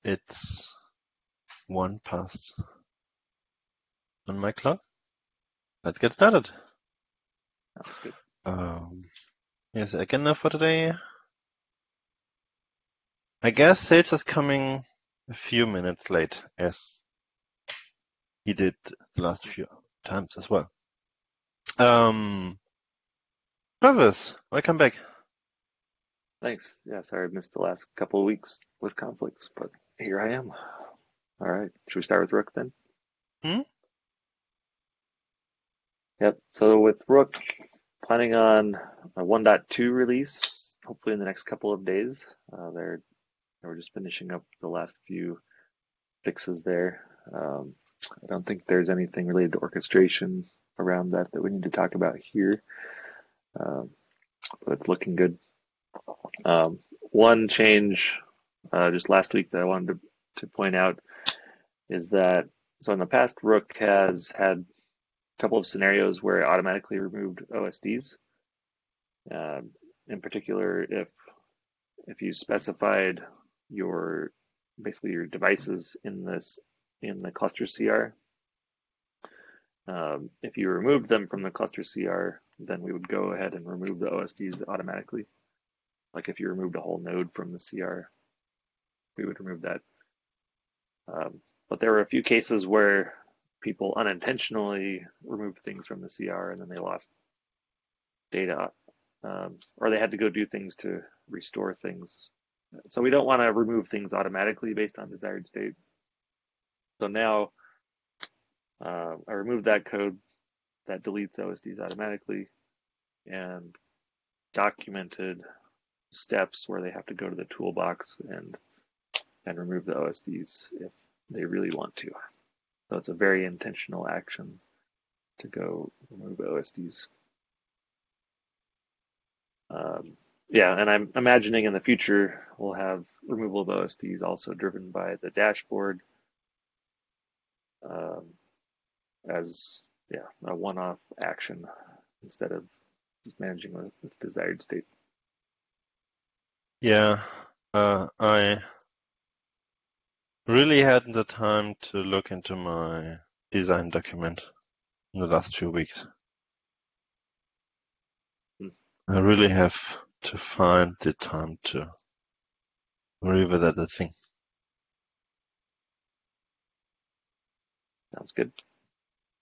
It's 1 past on my clock. Let's get started. Sounds good. Here's the agenda for today. I guess Sage is coming a few minutes late, as he did the last few times as well. Travis, welcome back. Thanks. Yeah, sorry I missed the last couple of weeks with conflicts, but here I am. All right. Should we start with Rook then? Yep. So with Rook, planning on a 1.2 release, hopefully in the next couple of days. We're just finishing up the last few fixes there. I don't think there's anything related to orchestration around that we need to talk about here, but it's looking good. One change just last week that I wanted to point out is that, so in the past, Rook has had a couple of scenarios where it automatically removed OSDs. In particular, if you specified basically your devices in the cluster CR, if you removed them from the cluster CR, then we would go ahead and remove the OSDs automatically. Like if you removed a whole node from the CR, we would remove that. But there were a few cases where people unintentionally removed things from the CR and then they lost data, or they had to go do things to restore things. So we don't want to remove things automatically based on desired state. So now I removed that code that deletes OSDs automatically and documented steps where they have to go to the toolbox and remove the OSDs if they really want to. So it's a very intentional action to go remove OSDs. Yeah, and I'm imagining in the future we'll have removal of OSDs also driven by the dashboard as a one-off action instead of just managing with desired state. Yeah, I really hadn't the time to look into my design document in the last 2 weeks. I really have to find the time to revisit the thing. Sounds good.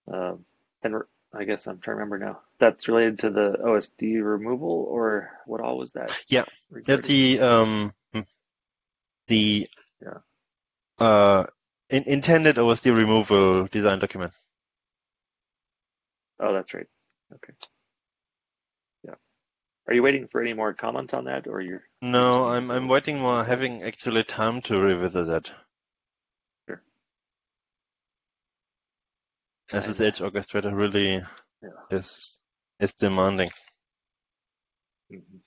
And I guess I'm trying to remember now. That's related to the OSD removal, or what all was that? Yeah, regarding? the intended OSD removal design document. Oh, that's right. Okay. Yeah. Are you waiting for any more comments on that, or you're? No, I'm waiting more, having actually time to revisit that. Sure. As this Edge orchestrator really is demanding. Mm-hmm.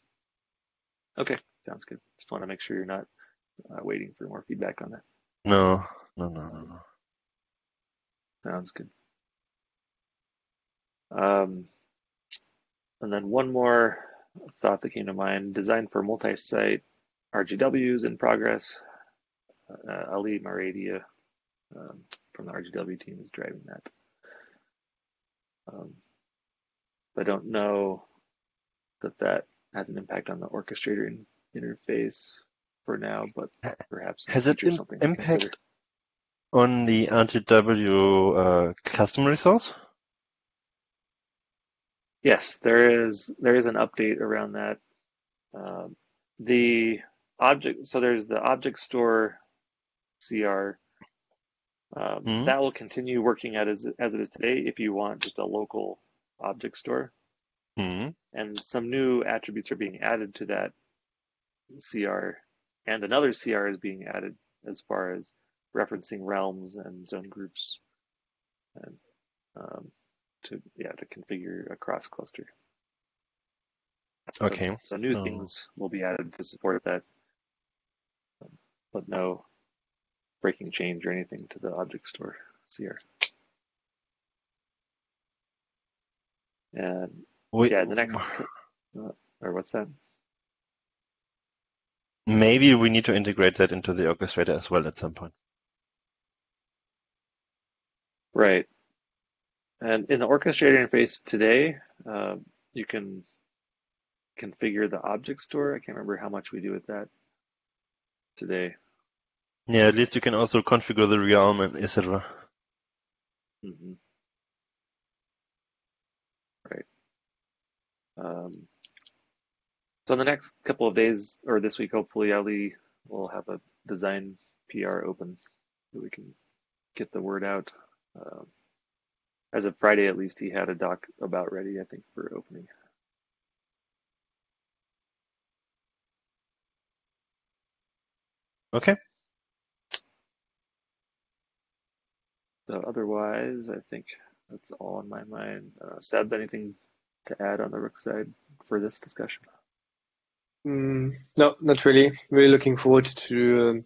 Okay, sounds good. Just want to make sure you're not waiting for more feedback on that. No. Sounds good. And then one more thought that came to mind: design for multi-site RGWs in progress. Ali Maradia from the RGW team is driving that. I don't know that has an impact on the orchestrator interface for now, but perhaps has it something impact on the RGW custom resource? Yes, there is an update around that. The object, so there's the object store CR that will continue working as it is today if you want just a local object store. And some new attributes are being added to that CR, and another CR is being added as far as referencing realms and zone groups, and to configure a cross cluster. Okay. So new things will be added to support that, but no breaking change or anything to the object store CR. And the next, or what's that? maybe we need to integrate that into the orchestrator as well at some point. Right. And in the orchestrator interface today, you can configure the object store. I can't remember how much we do with that today. Yeah, at least you can also configure the realm and etc. Hmm. Right. So in the next couple of days, or this week, hopefully, Ali will have a design PR open so we can get the word out. Um, as of Friday, at least, he had a doc about ready, I think, for opening. Okay. So otherwise, I think that's all on my mind. Seb, anything to add on the Rook side for this discussion? No, not really. Really looking forward to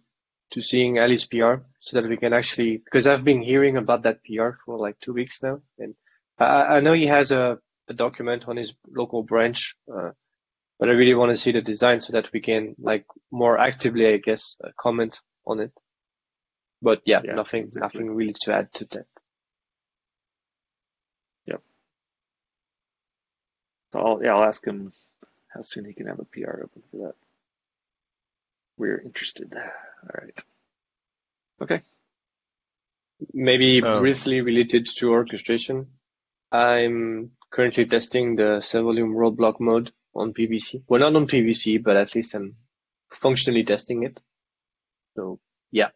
seeing Ali's PR so that we can actually, because I've been hearing about that PR for like 2 weeks now, and I know he has a document on his local branch, but I really want to see the design so that we can like more actively, I guess, comment on it. But yeah, Yeah, nothing exactly. really to add to that. Yep. So I'll ask him how soon he can have a PR open for that. We're interested. All right. Okay. Maybe Um, briefly related to orchestration. I'm currently testing the volume roadblock mode on PVC. Well, not on PVC, but at least I'm functionally testing it. So yeah.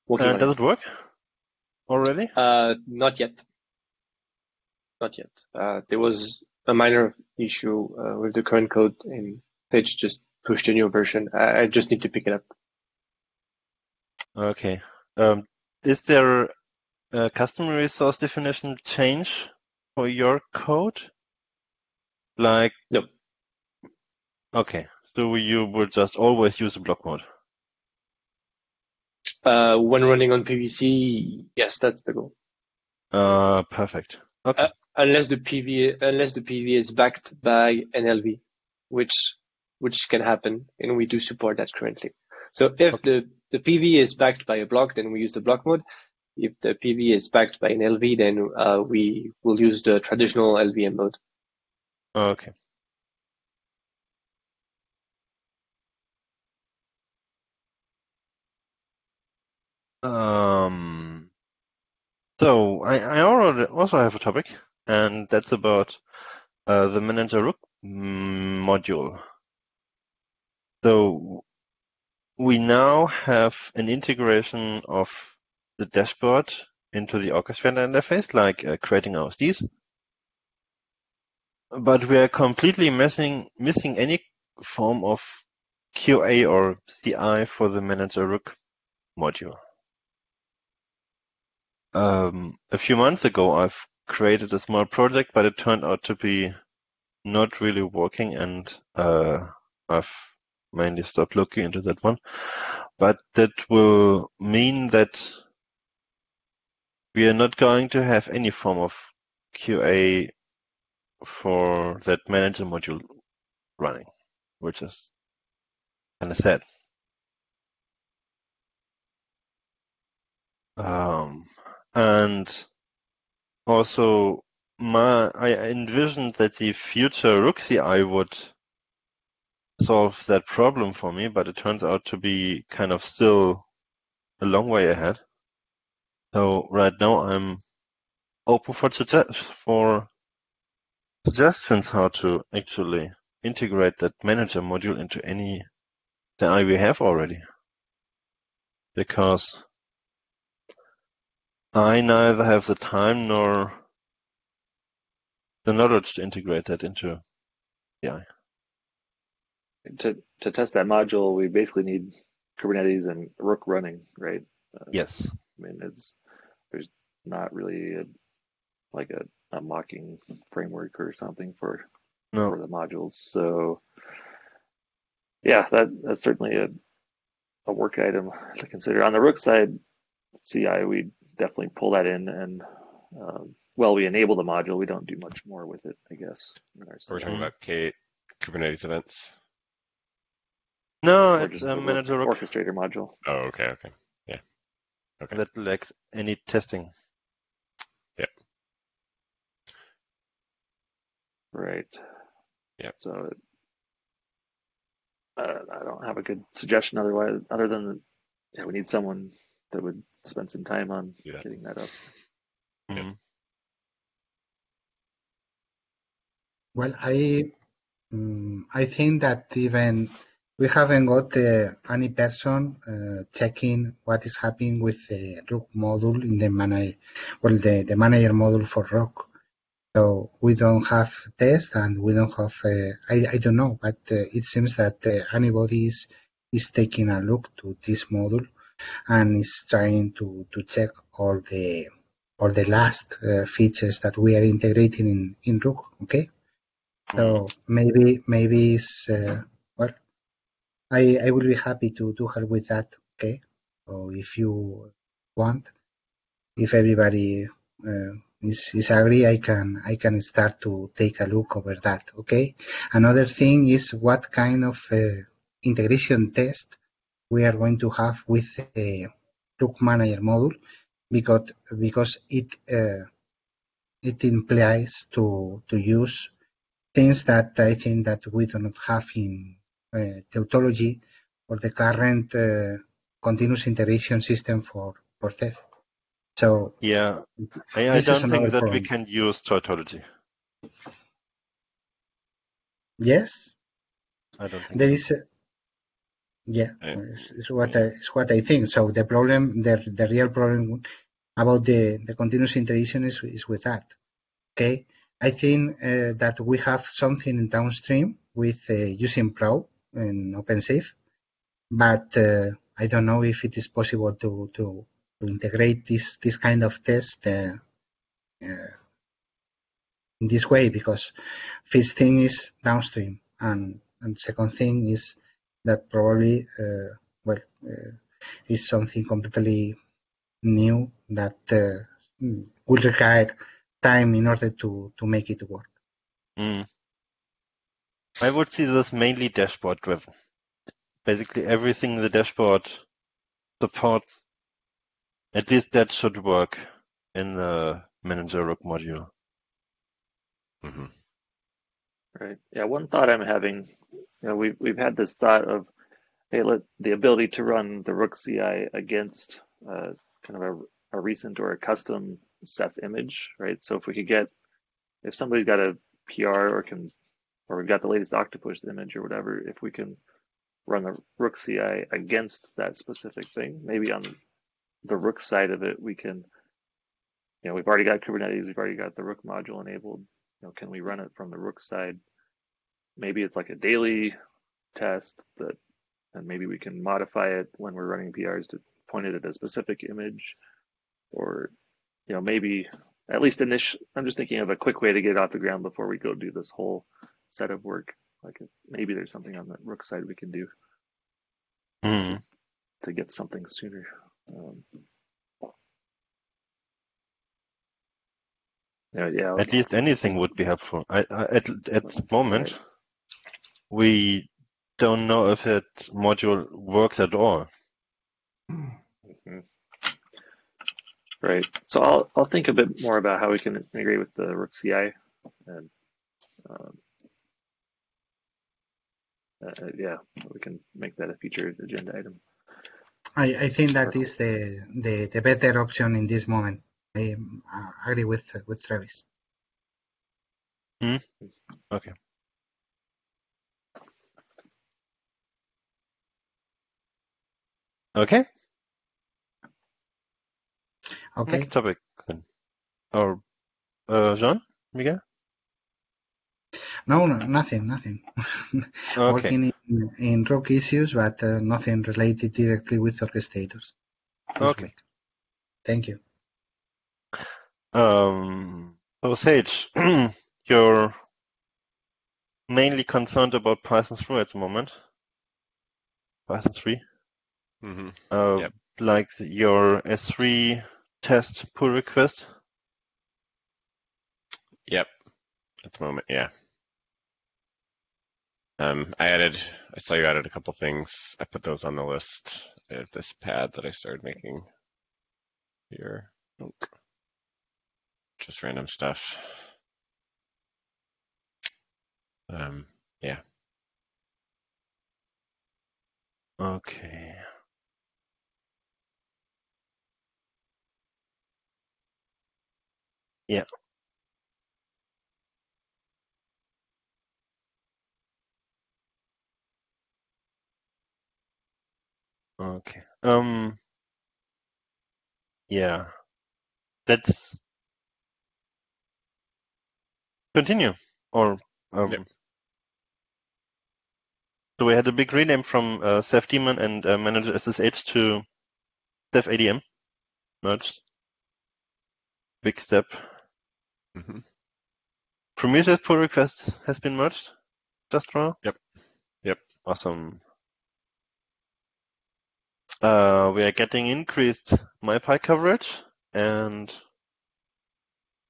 Working on does it. it work already? Not yet. Not yet. There was a minor issue with the current code, and Sage just pushed a new version. I just need to pick it up. Okay. Is there a custom resource definition change for your code? Like, No. okay, so you would just always use the block mode. When running on PVC, yes, that's the goal. Perfect. Okay. Unless the PV is backed by NLV, which can happen, and we do support that currently. So if Okay. the PV is backed by a block, then we use the block mode. If the PV is backed by an LV, then we will use the traditional LVM mode. Okay. So I already also have a topic, and that's about the manager rook module. So we now have an integration of the dashboard into the orchestrator interface, like creating OSDs. But we are completely missing any form of QA or CI for the manager rook module. A few months ago, I've created a small project, but it turned out to be not really working, and I've mainly stopped looking into that one. But that will mean that we are not going to have any form of QA for that manager module running, which is kind of sad. And also, I envisioned that the future Rook CI would solve that problem for me, but it turns out to be kind of still a long way ahead. So right now I'm open for suggestions how to actually integrate that manager module into any CI we have already. Because I neither have the time nor the knowledge to integrate that into CI. To test that module, we basically need Kubernetes and Rook running, right? Yes. I mean, there's not really a mocking framework or something for No. the modules. So yeah, that's certainly a work item to consider. On the Rook side, CI, we definitely pull that in and well, we enable the module. We don't do much more with it, I guess. In our We're talking CI. about Kubernetes events. No, Or it's just a the manager rook orchestrator module. Oh, okay. Yeah. Okay. that lacks any testing. Right. Yeah. So I don't have a good suggestion other than we need someone that would spend some time on Yeah. getting that up. Yeah. Mm. Well, I think that even we haven't got any person checking what is happening with the Rook module in the manager, the manager module for Rook. So we don't have test and we don't have, I don't know, but it seems that anybody is taking a look to this module and is trying to check all the last features that we are integrating in Rook. Okay. So maybe it's well, I will be happy to help with that. Okay. So if you want, if everybody is agree, I can start to take a look over that. Okay. Another thing is what kind of integration test we are going to have with the Rook Manager module, because it implies to use things that I think that we do not have in tautology or the current continuous integration system for Ceph. So Yeah, I this is don't think another that we problem. can use tautology. Yes, I don't think there so. is. Yeah, Yeah. it's what I think. So the problem, the real problem about the continuous integration is with that. Okay, I think that we have something in downstream with using Pro and OpenShift, but I don't know if it is possible to integrate this kind of test in this way, because first thing is downstream, and second thing is that probably is something completely new that will require time in order to make it work. Mm. I would see this mainly dashboard driven. Basically everything the dashboard supports, at least that should work in the manager rook module. Mm-hmm. Right. Yeah. One thought I'm having, we've had this thought of, hey, the ability to run the Rook CI against kind of a recent or a custom Ceph image, right? So if somebody's got a PR or we've got the latest Octopus image or whatever, if we can run the Rook CI against that specific thing, maybe on the Rook side of it, we can, we've already got Kubernetes, we've already got the Rook module enabled. Can we run it from the Rook side? Maybe it's like a daily test and maybe we can modify it when we're running PRs to point it at a specific image, or maybe at least I'm just thinking of a quick way to get it off the ground before we go do this whole set of work. Like maybe there's something on the Rook side we can do to get something sooner. Yeah. At least anything would be helpful. At the moment, we don't know if that module works at all. Mm-hmm. Right. So I'll think a bit more about how we can integrate with the Rook CI, and we can make that a featured agenda item. I think that is the better option in this moment. I agree with Travis. Okay. Okay. Okay. Next topic then. Or Jean, Miguel? No, nothing. Okay. Working in Rook issues, but nothing related directly with orchestrators this week. Thank you. So Sage, you're mainly concerned about Python 3 at the moment. Python 3. Mm-hmm. Yep. Like your S3 test pull request. Yep. At the moment, yeah. I saw you added a couple things. I put those on the list. I have this pad that I started making here. Just random stuff. Yeah. Okay. Yeah. Okay. Yeah. Let's continue. Or Yep. So we had a big rename from Ceph Daemon and Manager SSH to Ceph ADM. Merged. Big step. Mm-hmm. Prometheus pull request has been merged just now. Yep. Awesome. We are getting increased MyPy coverage and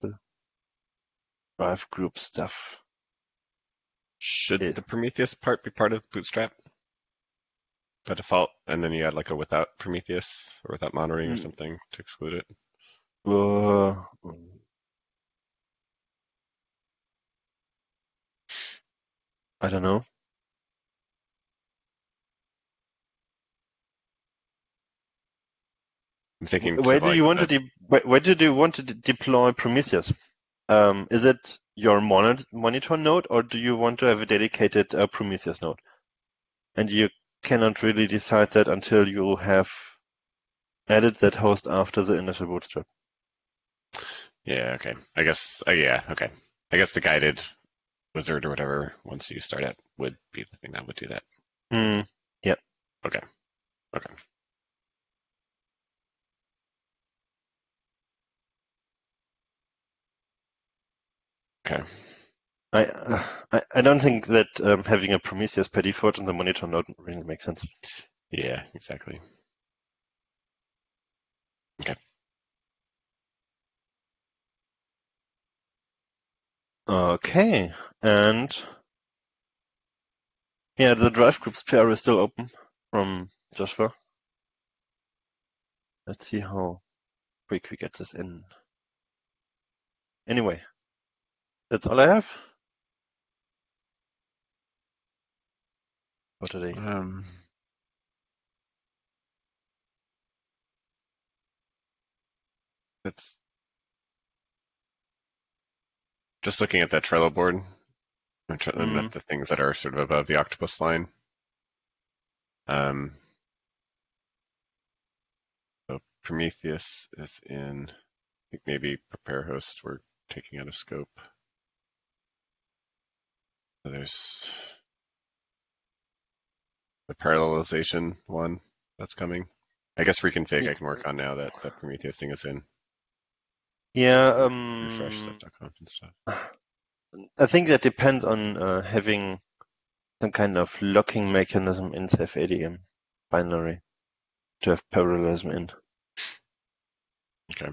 the drive group stuff. Should the Prometheus part be part of Bootstrap by default, and then you add like a without Prometheus or without monitoring or something to exclude it? I don't know. I'm thinking Where do you want to deploy Prometheus? Is it your monitor node, or do you want to have a dedicated Prometheus node? And you cannot really decide that until you have added that host after the initial bootstrap. Yeah, okay. I guess, yeah, okay. I guess the guided wizard or whatever, once you start it, would be the thing that would do that. Yeah. Okay. Okay. I don't think that having a Prometheus per default on the monitor node really makes sense. Yeah, exactly. Okay. Okay, and yeah, the drive groups pair is still open from Joshua. Let's see how quick we get this in. Anyway, that's all I have for today. That's just looking at that Trello board and at the things that are sort of above the octopus line. So Prometheus is in, I think maybe prepare host we're taking out of scope. So there's the parallelization one that's coming. I guess reconfig I can work on now that the Prometheus thing is in. Yeah, Refresh stuff.conf and stuff. I think that depends on having some kind of locking mechanism in Ceph ADM binary to have parallelism in. Okay.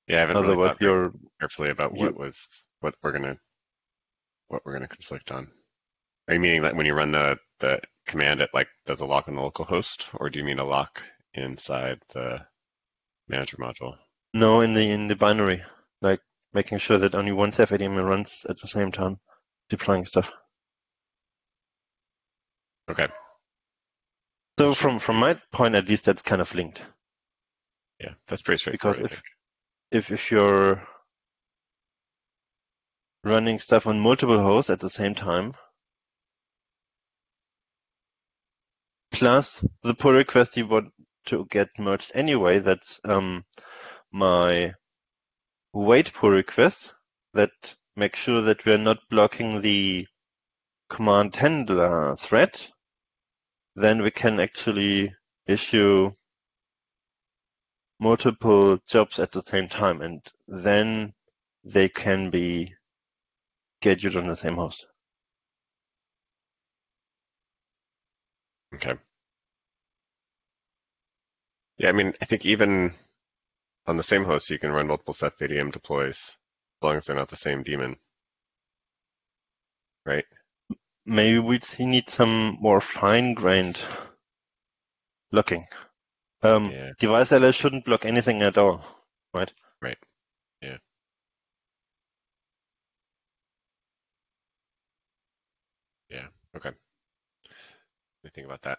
Yeah, I haven't really thought very carefully about what we're gonna conflict on. Are you meaning that when you run the command, it like does a lock on the local host, or do you mean a lock inside the manager module? No, in the binary, like making sure that only one Ceph ADM runs at the same time, deploying stuff. Okay. So from my point at least, that's kind of linked. Yeah, that's pretty straightforward. Because if you're running stuff on multiple hosts at the same time, plus the pull request you want to get merged anyway, that's my wait pull request that makes sure that we're not blocking the command handler thread, then we can actually issue multiple jobs at the same time, and then they can be scheduled on the same host. Okay. Yeah, I mean, I think even on the same host, you can run multiple Ceph ADM deploys as long as they're not the same daemon, right? Maybe we need some more fine-grained blocking. Yeah, Device LS shouldn't block anything at all, right? right. Yeah. Yeah. Okay. What do you think about that?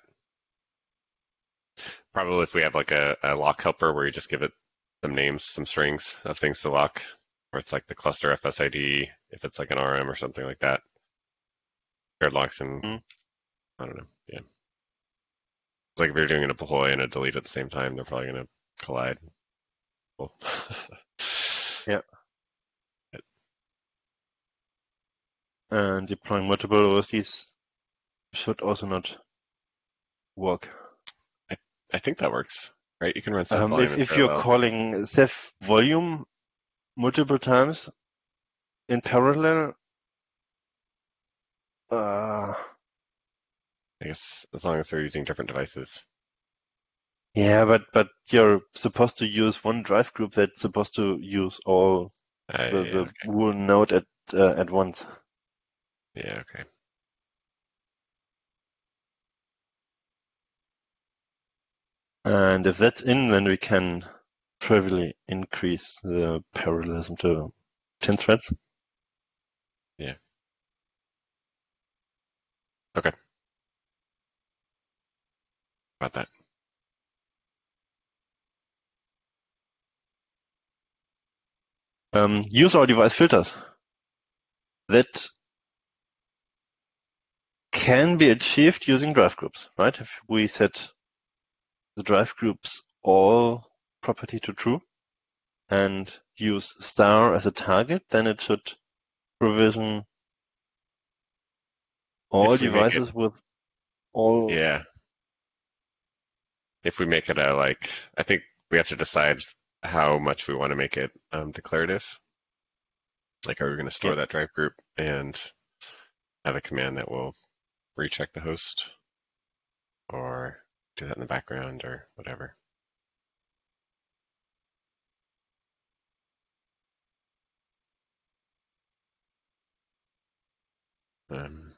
Probably if we have like a lock helper where you just give it some names, some strings of things to lock, or it's like the cluster FSID, if it's like an RM or something like that. Paired locks and Mm. I don't know. Yeah. It's like if you're doing a deploy and a delete at the same time, they're probably going to collide. Well, Yeah. And deploying multiple OSDs should also not work. I think that works, right? You can run Ceph volume in If you're parallel. calling Ceph volume multiple times in parallel, I guess as long as they're using different devices. yeah, but you're supposed to use one drive group that's supposed to use all the Okay. whole node at once. Yeah, okay. And if that's in, then we can trivially increase the parallelism to 10 threads. Yeah. Okay. About that. Use our device filters. That can be achieved using drive groups, right? If we set the drive groups all property to true and use star as a target, then it should provision all If we make it, devices with all. yeah. If we make it a like, I think we have to decide how much we want to make it declarative. Like, are we going to store Yeah. that drive group and have a command that will recheck the host, or do that in the background, or whatever? I'm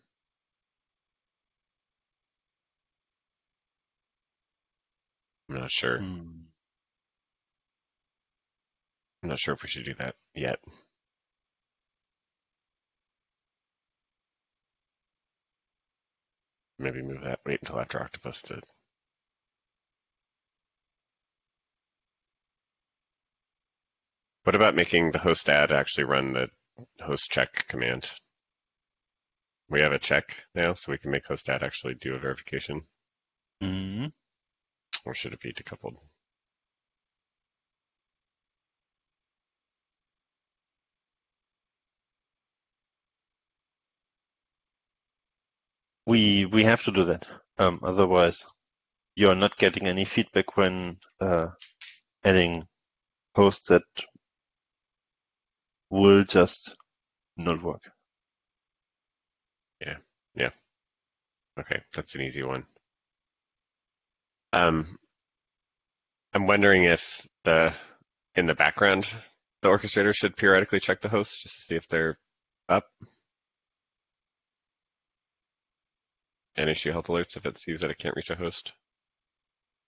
not sure. I'm not sure if we should do that yet. Maybe move that. Wait until after Octopus to. What about making the host add actually run the host check command? We have a check now, so we can make host add actually do a verification. Mm-hmm. Or should it be decoupled? We have to do that. Otherwise, you're not getting any feedback when adding hosts that will just not work. Yeah. Okay, that's an easy one. I'm wondering if in the background the orchestrator should periodically check the hosts just to see if they're up and issue health alerts if it sees that it can't reach a host.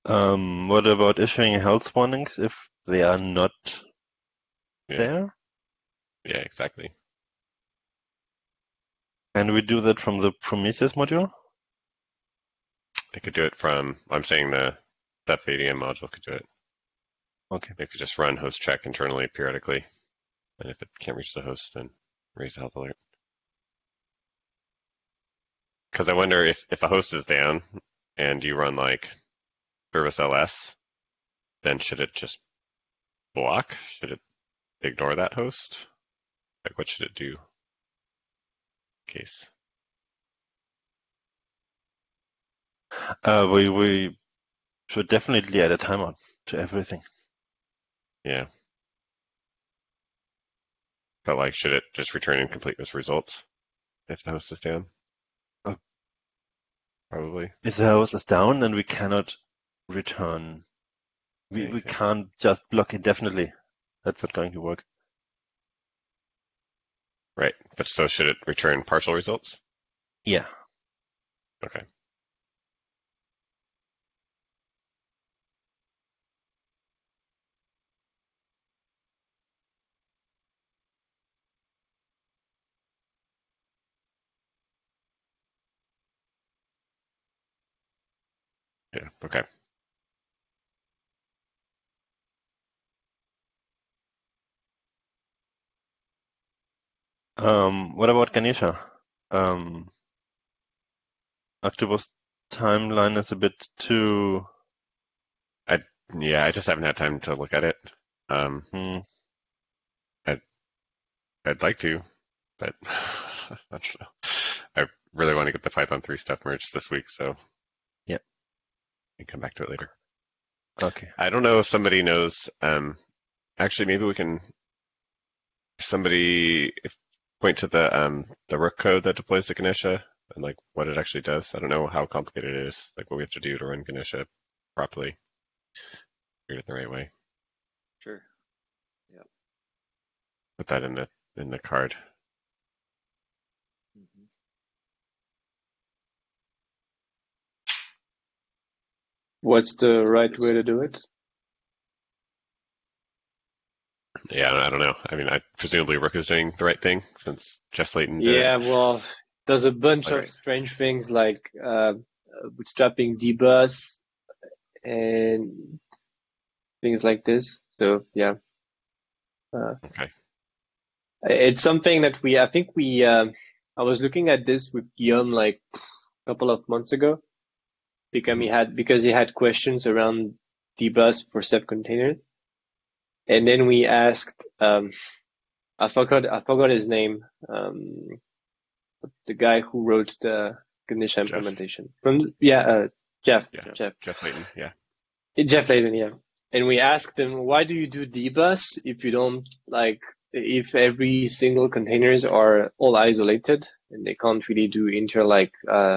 What about issuing health warnings if they are not there? Yeah, exactly. Can we do that from the Prometheus module? I could do it from, I'm saying the Ceph ADM module could do it. Okay. It could just run host check internally periodically. And if it can't reach the host, then raise the health alert. Because I wonder if a host is down and you run like service LS, then should it just block? Should it ignore that host? Like, what should it do? Case. We should definitely add a timeout to everything. Yeah. But like, should it just return incomplete with results if the host is down? Probably. If the host is down, then we cannot return We can't just block indefinitely. That's not going to work. Right. But so should it return partial results? Yeah. Okay. Yeah. Okay. What about Ganesha? Octopus timeline is a bit too. I just haven't had time to look at it. I'd like to, but I don't know. I really want to get the Python 3 stuff merged this week, so Yeah. I can come back to it later. Okay. I don't know if somebody knows. Actually, maybe we can. Point to the rook code that deploys to Ganesha and like what it actually does. I don't know how complicated it is, like what we have to do to run Ganesha properly, do it the right way. Sure. Yeah. Put that in the card. Mm-hmm. What's the right way to do it? Yeah, I don't know. I mean, presumably Rook is doing the right thing since Jeff Layton did Yeah, it. well, there's a bunch of strange things like bootstrapping dbus and things like this. So yeah, Okay. it's something that I was looking at this with Guillaume like a couple of months ago because he had questions around dbus for Ceph containers, and then we asked I forgot his name, the guy who wrote the Ganesha implementation Jeff Layton, yeah. Jeff Layton, yeah. And we asked him, why do you do dbus if you don't if every single containers are all isolated and they can't really do IPC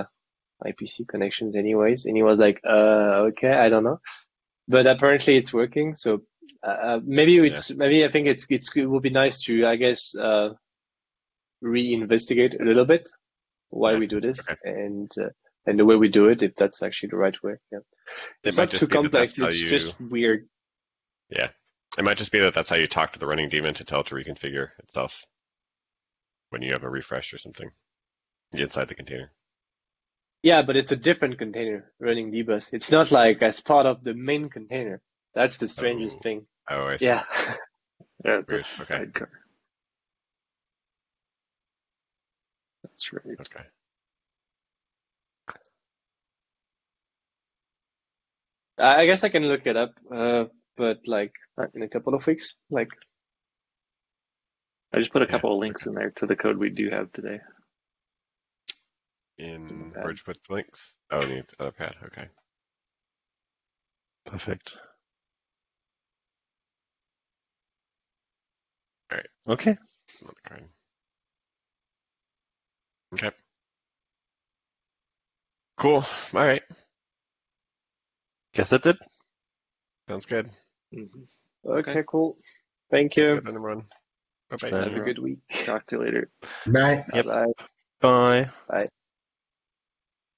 connections anyways? And he was like, okay, I don't know, but apparently it's working. So maybe I think it would be nice to, I guess, reinvestigate a little bit why we do this and the way we do it, if that's actually the right way. Yeah. It's not too complex. It's just weird. Yeah. It might just be that that's how you talk to the running daemon to tell it to reconfigure itself when you have a refresh or something inside the container. Yeah, but it's a different container running dbus. It's not like as part of the main container. That's the strangest thing. Oh, I see. Yeah. Yeah, it's a sidecar. That's right. Okay. I guess I can look it up, but like in a couple of weeks. Like, I just put a couple of links in there to the code we do have today. Where'd you put the links? Oh, in the other pad. Okay. Perfect. All right. Okay. Another card. Okay. Cool. All right. Guess that's it. Sounds good. Mm-hmm. Okay, cool. Thank you. Good, everyone. Bye-bye. Have a good week. Talk to you later. Bye. Yep. Bye. Bye. Bye.